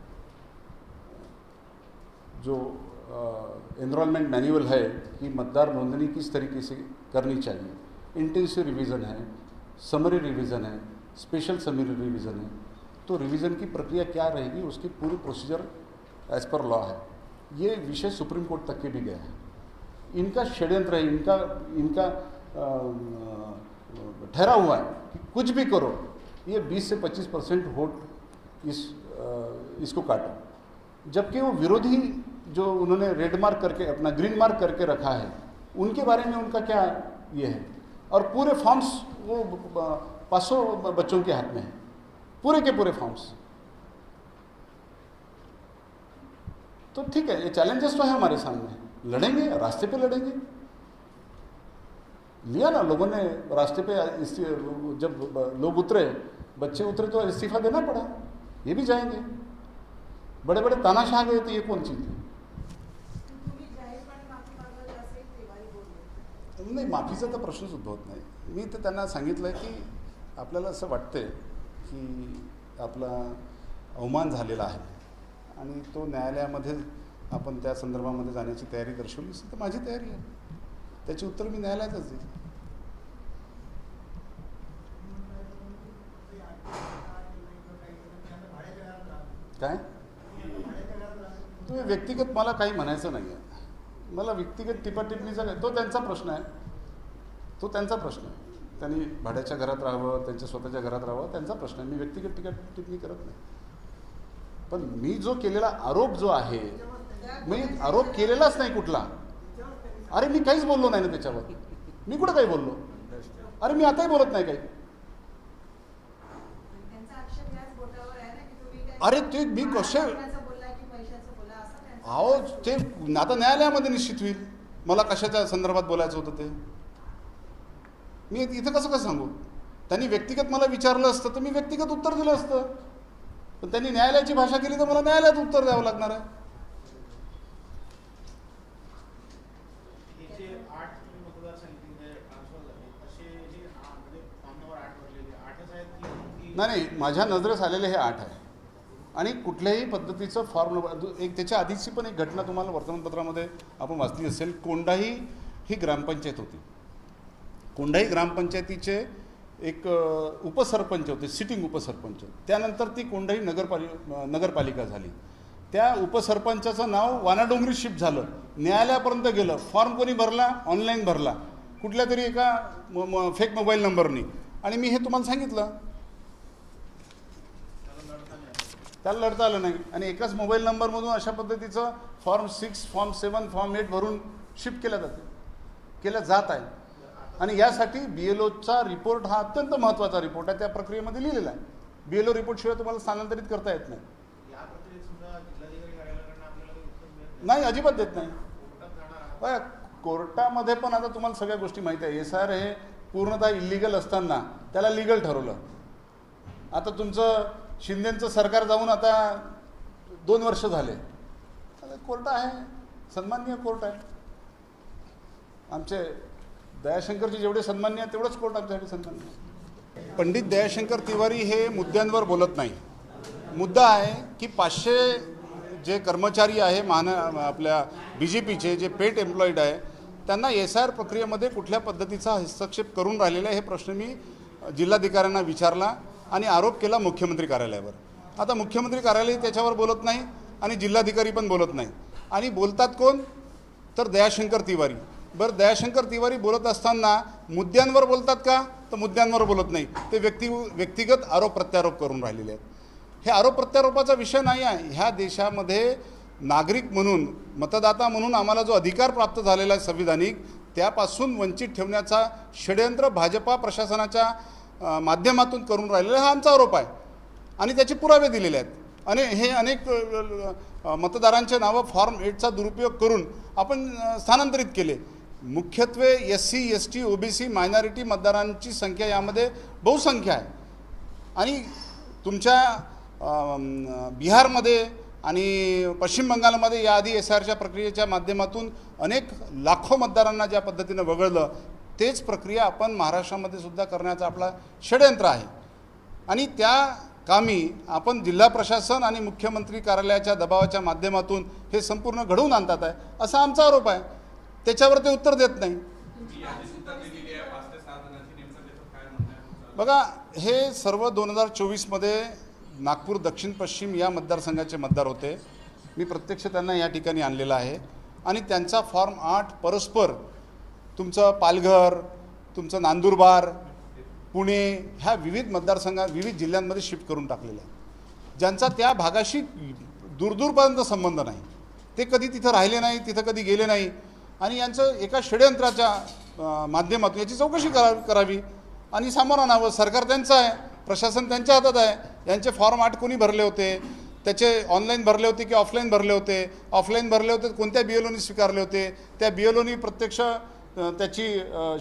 जो एनरोलमेंट मैनुअल है कि मतदार नोंदणी किस तरीके से करनी चाहिए. इंटेंसिव रिवीजन है, समरी रिवीजन है, स्पेशल समरी रिवीजन है. तो रिवीजन की प्रक्रिया क्या रहेगी, उसकी पूरी प्रोसीजर एज पर लॉ है. ये विषय सुप्रीम कोर्ट तक के भी गया है. इनका षड्यंत्र है, इनका ठहरा हुआ है कि कुछ भी करो, ये 20 से 25% वोट इसको काटो. जबकि वो विरोधी जो उन्होंने रेड मार्क करके अपना ग्रीन मार्क करके रखा है, उनके बारे में उनका क्या ये है। और पूरे फॉर्म्स वो 500 बच्चों के हाथ में है, पूरे के पूरे फॉर्म्स। तो ठीक है, ये चैलेंजेस तो है हमारे सामने, लड़ेंगे, रास्ते पे लड़ेंगे। लिया ना लोगों ने रास्ते पे, जब लोग उतरे, बच्चे उतरे तो इस्तीफा देना पड़ा, ये भी जाएंगे। बड़े बड़े तानाशाह गए तो ये कौन चीज थी? नाही, माफीचा तर प्रश्नच उद्भवत नाही। मी तर त्यांना सांगितलं की आपल्याला असं वाटतंय की आपला अवमान झालेला आहे आणि तो न्यायालयामध्ये आपण त्या संदर्भामध्ये जाण्याची तयारी दर्शवली असेल तर माझी तयारी आहे, त्याची उत्तर मी न्यायालयातच देईल। काय तुम्ही व्यक्तिगत मला काही म्हणायचं नाही आहे, मला व्यक्तिगत टिप्पणीचा तो त्यांचा प्रश्न आहे, तो त्यांचा प्रश्न आहे। त्यांनी भाड्याच्या घरात राहावं, त्यांच्या स्वतःच्या घरात राहावं, त्यांचा प्रश्न आहे। मी व्यक्तिगत टिप्पणी करत नाही। पण मी जो केलेला आरोप जो आहे, मी आरोप केलेलाच नाही कुठला। अरे मी काहीच बोललो नाही ना त्याच्यावर, मी कुठं काही बोललो? अरे मी आताही बोलत नाही काही। अरे ते मी कसे अहो ते आता न्यायालयामध्ये निश्चित होईल मला कशाच्या संदर्भात बोलायचं होतं ते। मी इथं कसं सांगू? त्यांनी व्यक्तिगत मला विचारलं असतं तर मी व्यक्तिगत उत्तर दिलं असतं, पण त्यांनी न्यायालयाची भाषा केली तर मला न्यायालयात उत्तर द्यावं लागणार आहे। नाही, माझ्या नजरेस आलेले हे 8 आहे आणि कुठल्याही पद्धतीचं फॉर्म एक त्याच्या आधीची पण एक घटना तुम्हाला वर्तमानपत्रामध्ये आपण वाचली असेल। कोंढाही ही ग्रामपंचायत होती, कोंढाही ग्रामपंचायतीचे एक उपसरपंच होते, सिटिंग उपसरपंच। त्यानंतर ती कोंढाही नगरपालिका झाली। त्या उपसरपंचाचं नाव वानाडोंगरी शिफ्ट झालं, न्यायालयापर्यंत गेलं। फॉर्म कोणी भरला? ऑनलाईन भरला, कुठल्या तरी एका फेक मोबाईल नंबरनी। आणि मी हे तुम्हाला सांगितलं, त्याला लढता आलं नाही आणि एकाच मोबाईल नंबरमधून अशा पद्धतीचं फॉर्म 6, फॉर्म 7, फॉर्म 8 भरून शिफ्ट केलं जात आहे। आणि यासाठी BLOचा रिपोर्ट हा अत्यंत महत्त्वाचा रिपोर्ट आहे, त्या प्रक्रियेमध्ये लिहिलेला आहे। BLO रिपोर्टशिवाय तुम्हाला स्थानांतरित करता येत नाही। नाही, अजिबात देत नाही। कोर्टामध्ये पण आता तुम्हाला सगळ्या गोष्टी माहिती आहे। SIR हे पूर्णतः इलिगल असताना त्याला लिगल ठरवलं। आता तुमचं शिंदेचं सरकार जाऊन आता 2 वर्ष झाले, कोर्ट आहे, सन्माननीय कोर्ट आहे। आमचे दयाशंकरजी जेवढे सन्माननीय आहे तेवढंच कोर्ट आमच्यासाठी सन्माननीय आहे। पंडित दयाशंकर तिवारी हे मुद्द्यांवर बोलत नाही। मुद्दा आहे की 500 जे कर्मचारी आहे आपल्या BJPचे जे पेड एम्प्लॉईड आहे त्यांना SIR प्रक्रियेमध्ये कुठल्या पद्धतीचा हस्तक्षेप करून राहिलेला आहे, हे प्रश्न मी जिल्हाधिकाऱ्यांना विचारला आणि आरोप केला मुख्यमंत्री कार्यालयावर। आता मुख्यमंत्री कार्यालय त्याच्यावर बोलत नाही आणि जिल्हाधिकारी पण बोलत नाही। आणि बोलतात कोण? तर दयाशंकर तिवारी। बरं, दयाशंकर तिवारी बोलत असताना मुद्द्यांवर बोलतात का? तर मुद्द्यांवर बोलत नाही, ते व्यक्तिगत आरोप प्रत्यारोप करून राहिलेले आहेत। हे आरोप प्रत्यारोपाचा विषय नाही आहे। ह्या देशामध्ये नागरिक म्हणून, मतदाता म्हणून आम्हाला जो अधिकार प्राप्त झालेला आहे संविधानिक, त्यापासून वंचित ठेवण्याचा षड्यंत्र भाजपा प्रशासनाच्या माध्यमातून करून राहिलेला हा आमचा आरोप आहे आणि त्याचे पुरावे दिलेले आहेत। आणि हे अनेक मतदारांचे नावं फॉर्म 8चा दुरुपयोग करून आपण स्थानांतरित केले। मुख्यत्वे SC, ST, OBC मायनॉरिटी मतदारांची संख्या यामध्ये बहुसंख्या आहे। आणि तुमच्या बिहारमध्ये आणि पश्चिम बंगालमध्ये याआधी SIRच्या प्रक्रियेच्या माध्यमातून अनेक लाखो मतदारांना ज्या पद्धतीनं वगळलं, तेच प्रक्रिया आपण महाराष्ट्रामध्ये सुद्धा करण्याचा आपला षड्यंत्र आहे। आणि त्या कामी आपण जिल्हा प्रशासन आणि मुख्यमंत्री कार्यालयाच्या दबावाच्या माध्यमातून हे संपूर्ण घडवून आणतात आहे, असा आमचा आरोप आहे। त्याच्यावर ते उत्तर देत नाही। बघा, हे सर्व 2024मध्ये नागपूर दक्षिण पश्चिम या मतदारसंघाचे मतदार होते। मी प्रत्यक्ष त्यांना या ठिकाणी आणलेलं आहे आणि त्यांचा फॉर्म 8 परस्पर तुमचं पालघर, तुमचं नांदुरबार, पुणे ह्या विविध मतदारसंघात विविध जिल्ह्यांमध्ये शिफ्ट करून टाकलेलं आहे, ज्यांचा त्या भागाशी दूरदूरपर्यंत संबंध नाही। ते कधी तिथं राहिले नाही, तिथं कधी गेले नाही आणि यांचं एका षडयंत्राच्या माध्यमातून याची चौकशी करावी आणि सामोरं आणावं. सरकार त्यांचं आहे, प्रशासन त्यांच्या हातात आहे. यांचे फॉर्म 8 कोणी भरले होते, त्याचे ऑनलाईन भरले होते की ऑफलाईन भरले होते, ऑफलाईन भरले होते कोणत्या BLOनी स्वीकारले होते, त्या BLOनी प्रत्यक्ष त्याची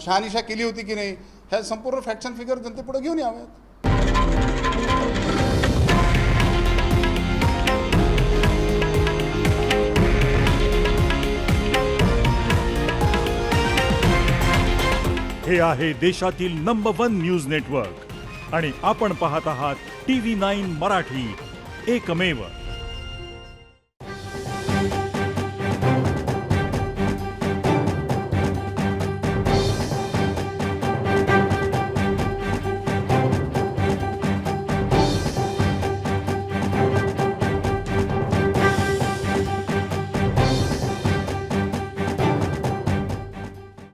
शहानिशा केली होती की नाही, ह्या संपूर्ण फॅक्ट्स अँड फिगर जनतेपुढे घेऊन याव्यात. हे आहे देशातील नंबर 1 न्यूज नेटवर्क आणि आपण पाहत आहात TV9 मराठी, एकमेव.